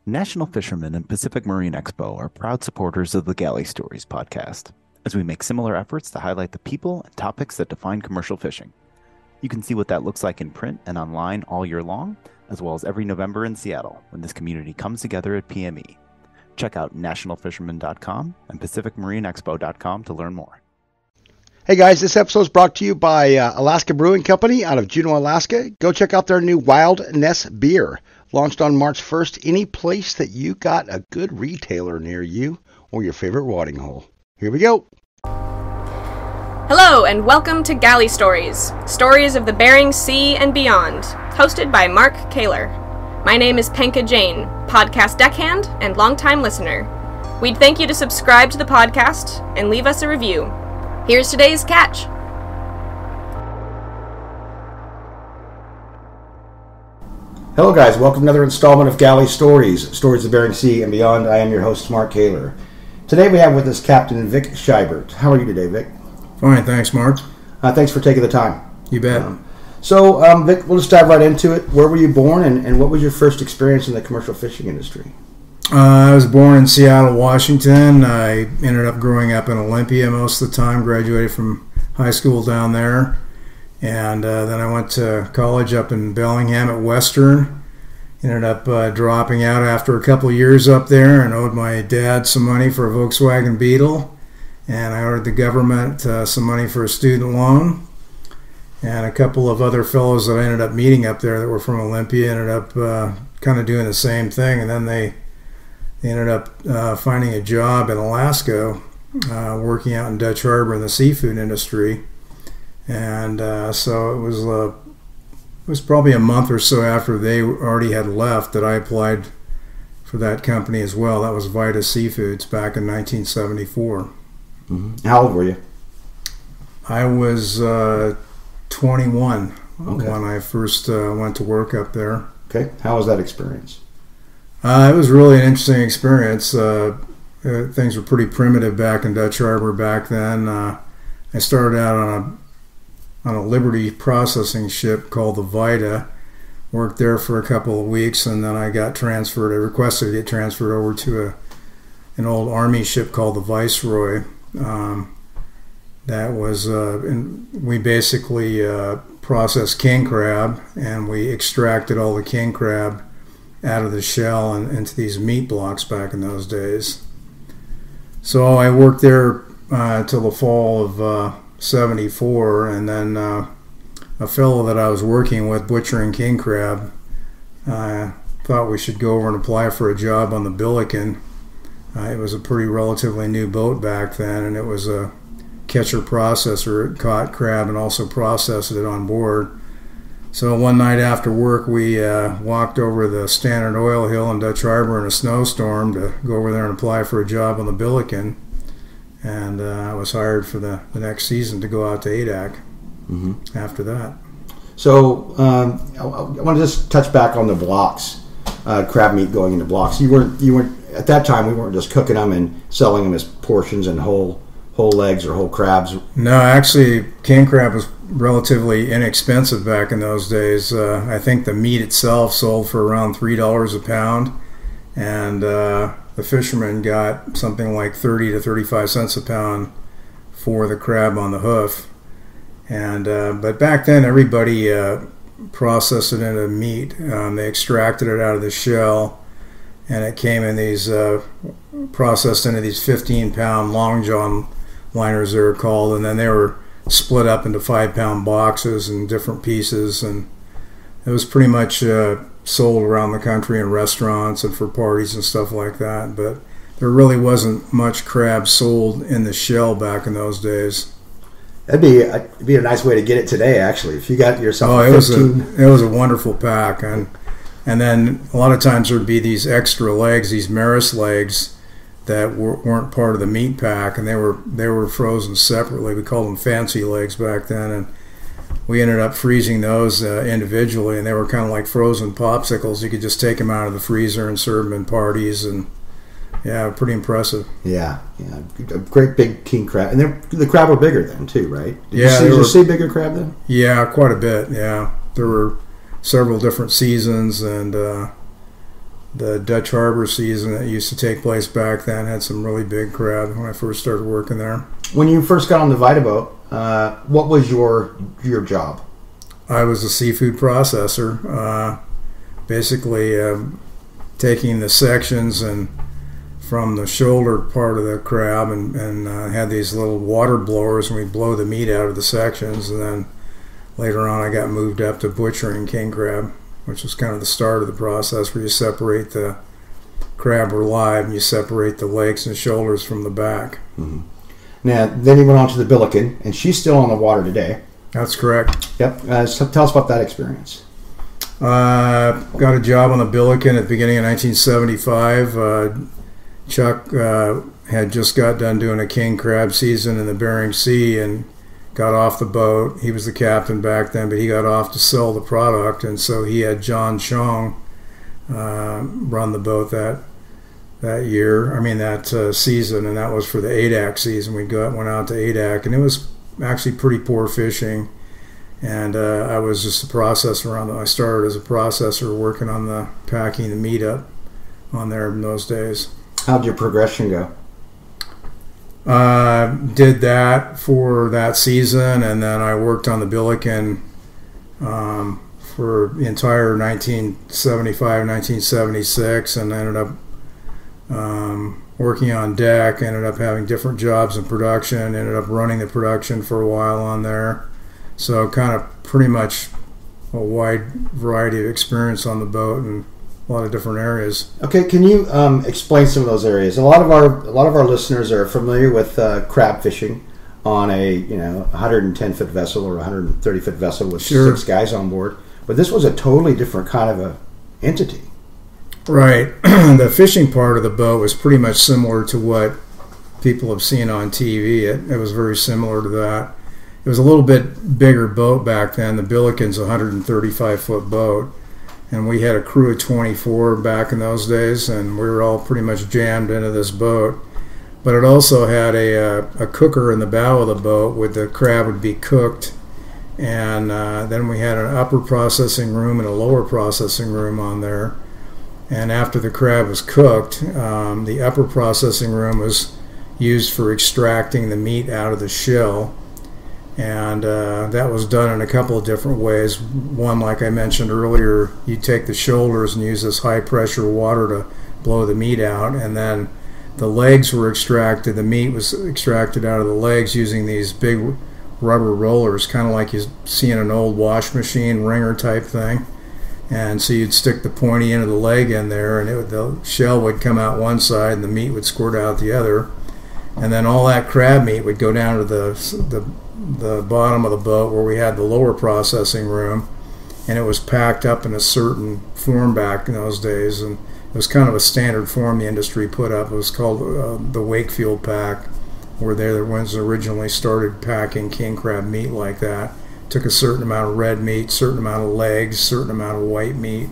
National Fishermen and Pacific Marine Expo are proud supporters of the Galley Stories podcast, as we make similar efforts to highlight the people and topics that define commercial fishing. You can see what that looks like in print and online all year long, as well as every November in Seattle when this community comes together at PME. Check out nationalfisherman.com and pacificmarineexpo.com to learn more. Hey guys, this episode is brought to you by Alaska Brewing Company out of Juneau, Alaska. Go check out their new Wildness beer. Launched on March 1st, any place that you got a good retailer near you or your favorite watering hole. Here we go. Hello and welcome to Galley Stories, stories of the Bering Sea and beyond, hosted by Mark Kaler. My name is Penka Jane, podcast deckhand and longtime listener. We'd thank you to subscribe to the podcast and leave us a review. Here's today's catch. Hello guys, welcome to another installment of Galley Stories, stories of the Bering Sea and beyond. I am your host, Mark Kaler. Today we have with us Captain Vic Scheibert. How are you today, Vic? Fine, thanks, Mark. Thanks for taking the time. You bet. Vic, we'll just dive right into it. Where were you born and what was your first experience in the commercial fishing industry? I was born in Seattle, Washington. I ended up growing up in Olympia most of the time, graduated from high school down there. And then I went to college up in Bellingham at Western. Ended up dropping out after a couple of years up there and owed my dad some money for a Volkswagen Beetle. And I owed the government some money for a student loan. And a couple of other fellows that I ended up meeting up there that were from Olympia ended up kind of doing the same thing. And then they ended up finding a job in Alaska, working out in Dutch Harbor in the seafood industry. And so it was probably a month or so after they already had left that I applied for that company as well. That was Vita Seafoods back in 1974. Mm-hmm. How old were you? I was 21 when I first went to work up there. Okay. How was that experience? It was really an interesting experience. Things were pretty primitive back in Dutch Harbor back then. I started out on a Liberty processing ship called the Vita, worked there for a couple of weeks, and then I got transferred. I requested to get transferred over to an old Army ship called the Viceroy. We basically processed king crab, and we extracted all the king crab out of the shell and into these meat blocks back in those days. So I worked there till the fall of 74, and then a fellow that I was working with butchering king crab thought we should go over and apply for a job on the Billiken. It was a pretty relatively new boat back then, and it was a catcher processor. It caught crab and also processed it on board. So one night after work, we walked over the Standard Oil Hill in Dutch Harbor in a snowstorm to go over there and apply for a job on the Billiken. And I was hired for the next season to go out to ADAC after that. So I want to just touch back on the blocks, crab meat going into blocks. You weren't at that time. We weren't just cooking them and selling them as portions and whole legs or whole crabs. No, actually, king crab was relatively inexpensive back in those days. I think the meat itself sold for around $3 a pound, and the fishermen got something like 30 to 35 cents a pound for the crab on the hoof. And but back then, everybody processed it into meat. They extracted it out of the shell, and it came in these processed into these 15-pound long john liners, they were called, and then they were split up into 5-pound boxes and different pieces, and it was pretty much sold around the country in restaurants and for parties and stuff like that. But there really wasn't much crab sold in the shell back in those days. That'd be a nice way to get it today, actually. If you got yourself it was a wonderful pack, and then a lot of times there'd be these extra legs, these Maris legs, that weren't part of the meat pack, and they were frozen separately. We called them fancy legs back then, and we ended up freezing those individually, and they were kind of like frozen popsicles. You could just take them out of the freezer and serve them in parties, and yeah, pretty impressive. Yeah, a great big king crab, and the crab were bigger then too, right? Did you see bigger crab then? Yeah, quite a bit. Yeah, there were several different seasons, and the Dutch Harbor season that used to take place back then had some really big crab when I first started working there. When you first got on the Vita boat, what was your job? I was a seafood processor, basically taking the sections and from the shoulder part of the crab and had these little water blowers, and we'd blow the meat out of the sections. And then later on I got moved up to butchering king crab, which was kind of the start of the process, where you separate the crab live and you separate the legs and shoulders from the back. Mm-hmm. Now, then you went on to the Billiken, and she's still on the water today. That's correct. Yep. So tell us about that experience. Got a job on the Billiken at the beginning of 1975. Chuck had just got done doing a king crab season in the Bering Sea and got off the boat. He was the captain back then, but he got off to sell the product, and so he had John Chong run the boat that season, and that was for the ADAC season. Went out to ADAC, and it was actually pretty poor fishing, and I was just a processor I started as a processor working on packing the meat up on there in those days. How'd your progression go? Did that for that season, and then I worked on the Billiken for the entire 1975, 1976, and ended up working on deck. Ended up having different jobs in production. Ended up running the production for a while on there. So kind of pretty much a wide variety of experience on the boat and a lot of different areas. Okay, can you explain some of those areas? A lot of our listeners are familiar with crab fishing on a 110-foot vessel or 130-foot vessel with 6 guys on board, but this was a totally different kind of a entity. Right. The fishing part of the boat was pretty much similar to what people have seen on TV. It was very similar to that. It was a little bit bigger boat back then. The Billiken's a 135-foot boat. And we had a crew of 24 back in those days, and we were all pretty much jammed into this boat. But it also had a cooker in the bow of the boat where the crab would be cooked. And then we had an upper processing room and a lower processing room on there. And after the crab was cooked, the upper processing room was used for extracting the meat out of the shell. And that was done in a couple of different ways. One, like I mentioned earlier, you take the shoulders and use this high pressure water to blow the meat out, and then the legs were extracted. The meat was extracted out of the legs using these big rubber rollers, kind of like you see in an old wash machine wringer type thing. And so you'd stick the pointy end of the leg in there, and the shell would come out one side and the meat would squirt out the other. And then all that crab meat would go down to the bottom of the boat where we had the lower processing room, and it was packed up in a certain form back in those days, and it was kind of a standard form the industry put up. It was called the Wakefield pack, where they're the ones that originally started packing king crab meat like that. Took a certain amount of red meat, certain amount of legs, certain amount of white meat,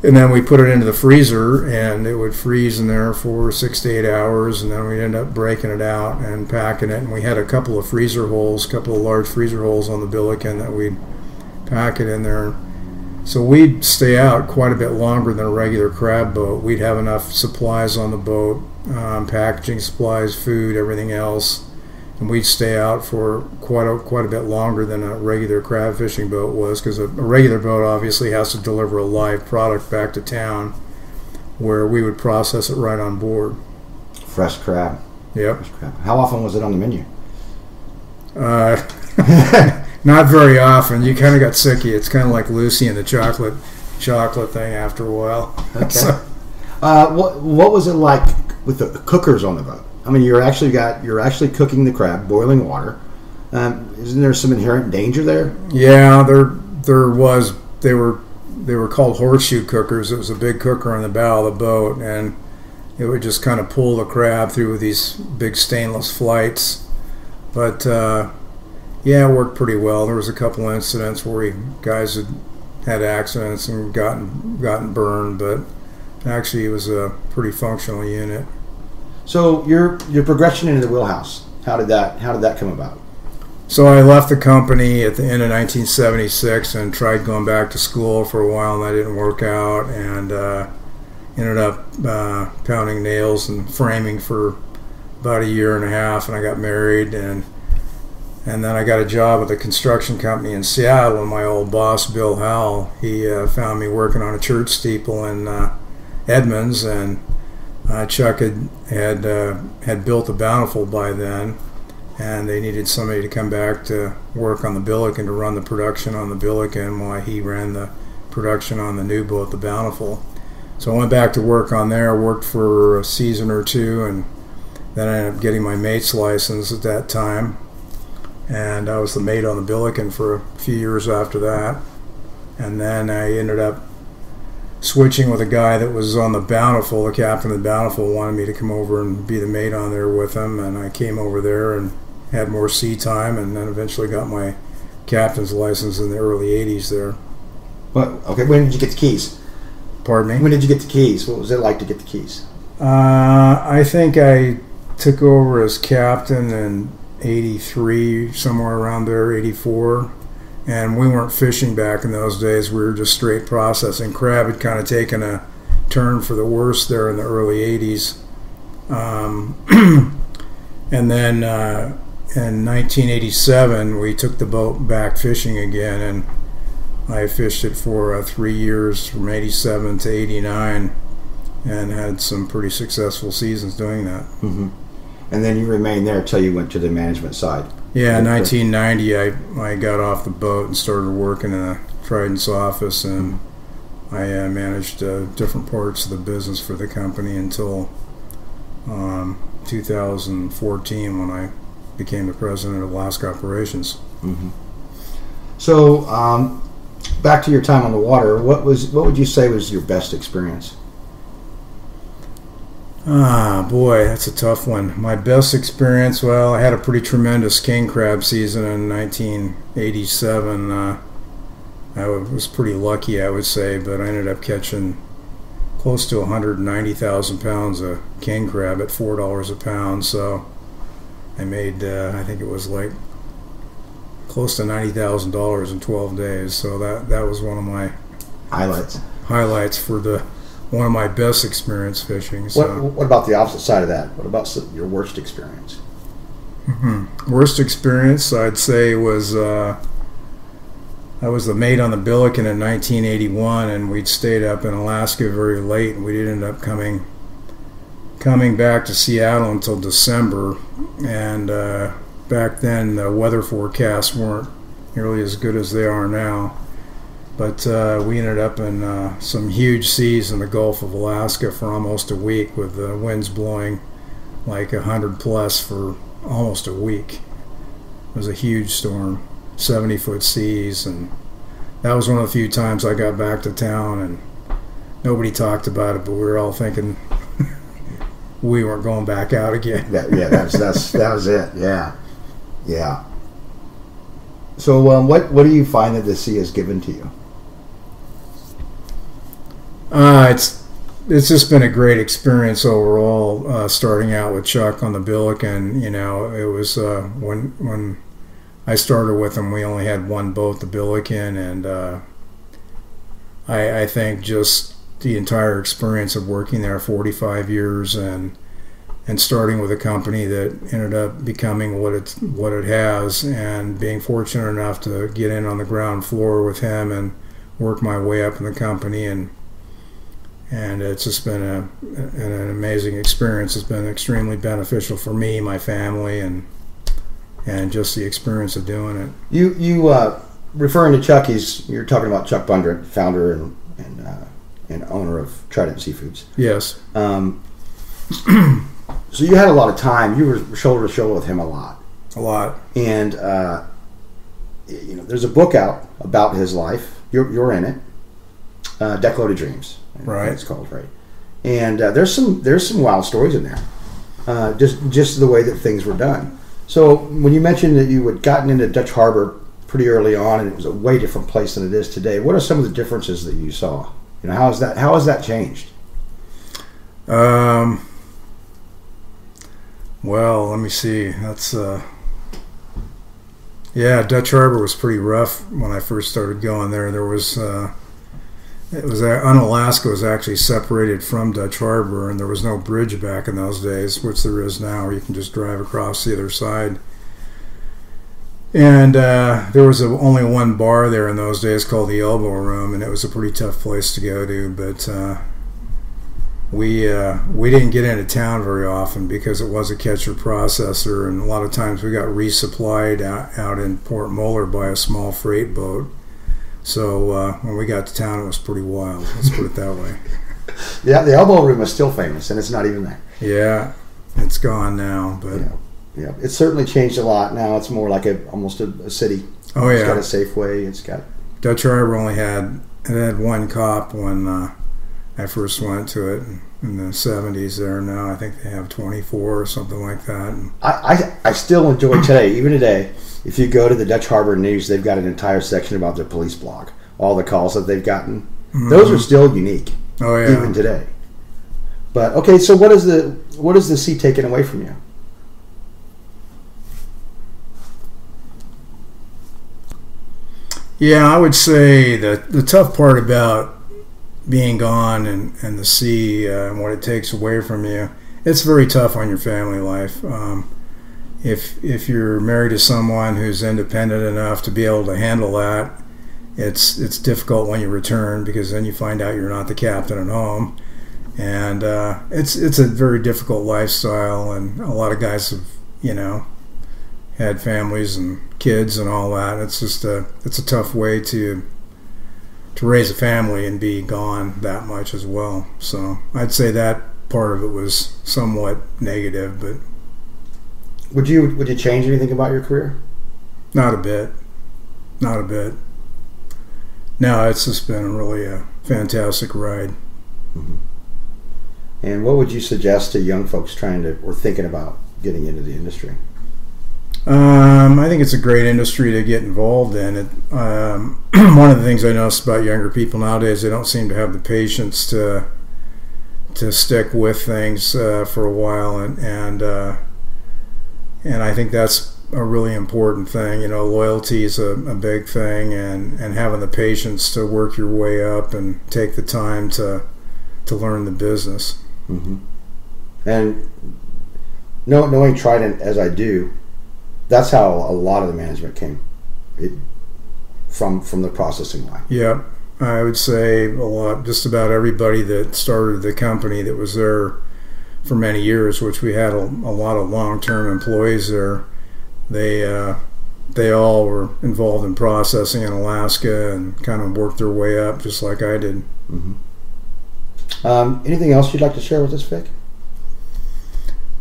and then we put it into the freezer, and it would freeze in there for 6 to 8 hours, and then we'd end up breaking it out and packing it. And we had a couple of large freezer holes on the Billiken that we'd pack it in there. So we'd stay out quite a bit longer than a regular crab boat. We'd have enough supplies on the boat, packaging supplies, food, everything else. And we'd stay out for quite a bit longer than a regular crab fishing boat was, because a regular boat obviously has to deliver a live product back to town, where we would process it right on board. Fresh crab. Yep. Fresh crab. How often was it on the menu? Not very often. You kind of got sicky. It's kind of like Lucy and the chocolate thing after a while. Okay. So, what was it like with the cookers on the boat? I mean, you're actually cooking the crab, boiling water. Isn't there some inherent danger there? Yeah, there was. They were called horseshoe cookers. It was a big cooker on the bow of the boat, and it would just kind of pull the crab through these big stainless flights. But yeah, it worked pretty well. There was a couple incidents where guys had accidents and gotten burned, but actually it was a pretty functional unit. So your progression into the wheelhouse, how did that come about? So I left the company at the end of 1976 and tried going back to school for a while, and that didn't work out, and ended up pounding nails and framing for about a year and a half, and I got married, and then I got a job at a construction company in Seattle, and my old boss, Bill Howell, he found me working on a church steeple in Edmonds, and Chuck had built the Bountiful by then, and they needed somebody to come back to work on the Billiken, to run the production on the Billiken while he ran the production on the new boat, the Bountiful. So I went back to work on there, worked for a season or two, and then I ended up getting my mate's license at that time, and I was the mate on the Billiken for a few years after that. And then I ended up switching with a guy that was on the Bountiful. The captain of the Bountiful wanted me to come over and be the mate on there with him, and I came over there and had more sea time, and then eventually got my captain's license in the early 80s there. Well, okay, when did you get the keys? Pardon me? When did you get the keys? What was it like to get the keys? I think I took over as captain in 83, somewhere around there, 84. And we weren't fishing back in those days. We were just straight processing. Crab had kind of taken a turn for the worse there in the early 80s. And then in 1987, we took the boat back fishing again, and I fished it for 3 years, from 87 to 89, and had some pretty successful seasons doing that. Mm-hmm. And then you remained there until you went to the management side. Yeah, in 1990, I got off the boat and started working in a Trident's office, and I managed different parts of the business for the company until 2014, when I became the president of Alaska Operations. Mm-hmm. So, back to your time on the water, what would you say was your best experience? Boy, that's a tough one. My best experience, well, I had a pretty tremendous king crab season in 1987. I was pretty lucky, I would say, but I ended up catching close to 190,000 pounds of king crab at $4 a pound. So I made, I think it was like close to $90,000 in 12 days. So that was one of my highlights for one of my best experience fishing. So. What about the opposite side of that? What about your worst experience? Mm-hmm. Worst experience, I'd say, was I was the mate on the Billiken in 1981, and we'd stayed up in Alaska very late, and we didn't end up coming back to Seattle until December. And back then, the weather forecasts weren't nearly as good as they are now. But we ended up in some huge seas in the Gulf of Alaska for almost a week, with the winds blowing like 100 plus for almost a week. It was a huge storm, 70-foot seas, and that was one of the few times I got back to town, and nobody talked about it, but we were all thinking we weren't going back out again. That was it. Yeah. So what do you find that the sea has given to you? It's just been a great experience overall. Starting out with Chuck on the Billiken, it was when I started with him, we only had one boat, the Billiken, and I think just the entire experience of working there 45 years and starting with a company that ended up becoming what it has, and being fortunate enough to get in on the ground floor with him and work my way up in the company, and it's just been an amazing experience. It's been extremely beneficial for me, my family, and just the experience of doing it. You referring to Chuck, you're talking about Chuck Bundren, founder and owner of Trident Seafoods. Yes. So you had a lot of time. You were shoulder to shoulder with him a lot. And there's a book out about his life. You're in it. Deckloaded Dreams. Right. It's called, right. And there's some wild stories in there. Just the way that things were done. So when you mentioned that you had gotten into Dutch Harbor pretty early on, and it was a way different place than it is today, what are some of the differences that you saw? How has that changed? Well, let me see. That's Yeah, Dutch Harbor was pretty rough when I first started going there. There was Unalaska was actually separated from Dutch Harbor, and there was no bridge back in those days, which there is now, where you can just drive across the other side. And there was only one bar there in those days called the Elbow Room, and it was a pretty tough place to go to. But we didn't get into town very often because it was a catcher processor, and a lot of times we got resupplied out in Port Moller by a small freight boat. So when we got to town, it was pretty wild. Let's put it that way. Yeah, the Elbow Room is still famous, and it's not even there. Yeah, it's gone now, but yeah, it's certainly changed a lot. Now it's more like almost a city. Oh yeah, it's got a Safeway. It's got Dutch Harbor only had one cop when I first went to it in the 70s. There now, I think they have 24 or something like that. And I still enjoy today, even today. If you go to the Dutch Harbor News, they've got an entire section about their police blog. All the calls that they've gotten, those are still unique. Oh yeah, even today. But okay, so what is the sea taken away from you? Yeah, I would say that the tough part about being gone and the sea and what it takes away from you, it's very tough on your family life. If you're married to someone who's independent enough to be able to handle that, it's difficult when you return, because then you find out you're not the captain at home, and it's a very difficult lifestyle. And a lot of guys have had families and kids and all that. It's just it's a tough way to raise a family and be gone that much as well. So I'd say that part of it was somewhat negative, but would you change anything about your career? Not a bit. No, it's just been really a fantastic ride. Mm-hmm. And what would you suggest to young folks or thinking about getting into the industry? I think it's a great industry to get involved in. One of the things I notice about younger people nowadays, they don't seem to have the patience to stick with things for a while, and I think that's a really important thing. Loyalty is a big thing, and having the patience to work your way up and take the time to learn the business. Mm-hmm. And knowing Trident as I do, that's how a lot of the management came from the processing line. Yeah, I would say a lot. Just about everybody that started the company that was there for many years, which we had a lot of long-term employees there. They all were involved in processing in Alaska and kind of worked their way up just like I did. Mm-hmm. Anything else you'd like to share with us, Vic?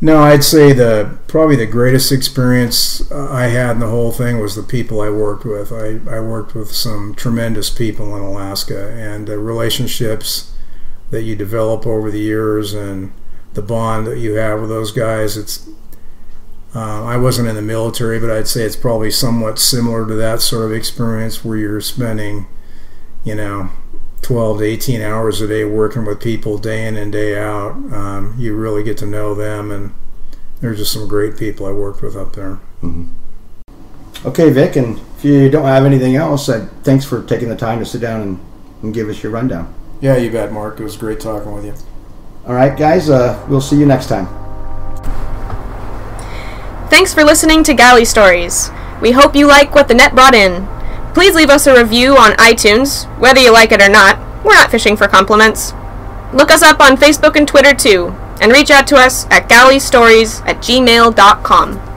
No, I'd say probably the greatest experience I had in the whole thing was the people I worked with. I worked with some tremendous people in Alaska, and the relationships that you develop over the years and the bond that you have with those guys. I wasn't in the military, but I'd say it's probably somewhat similar to that sort of experience where you're spending, 12 to 18 hours a day working with people day in and day out. You really get to know them, and there's just some great people I worked with up there. Mm-hmm. Okay, Vic, and if you don't have anything else, thanks for taking the time to sit down and give us your rundown. Yeah, you bet, Mark. It was great talking with you. All right, guys, we'll see you next time. Thanks for listening to Galley Stories. We hope you like what the net brought in. Please leave us a review on iTunes. Whether you like it or not, we're not fishing for compliments. Look us up on Facebook and Twitter too, and reach out to us at galleystories@gmail.com.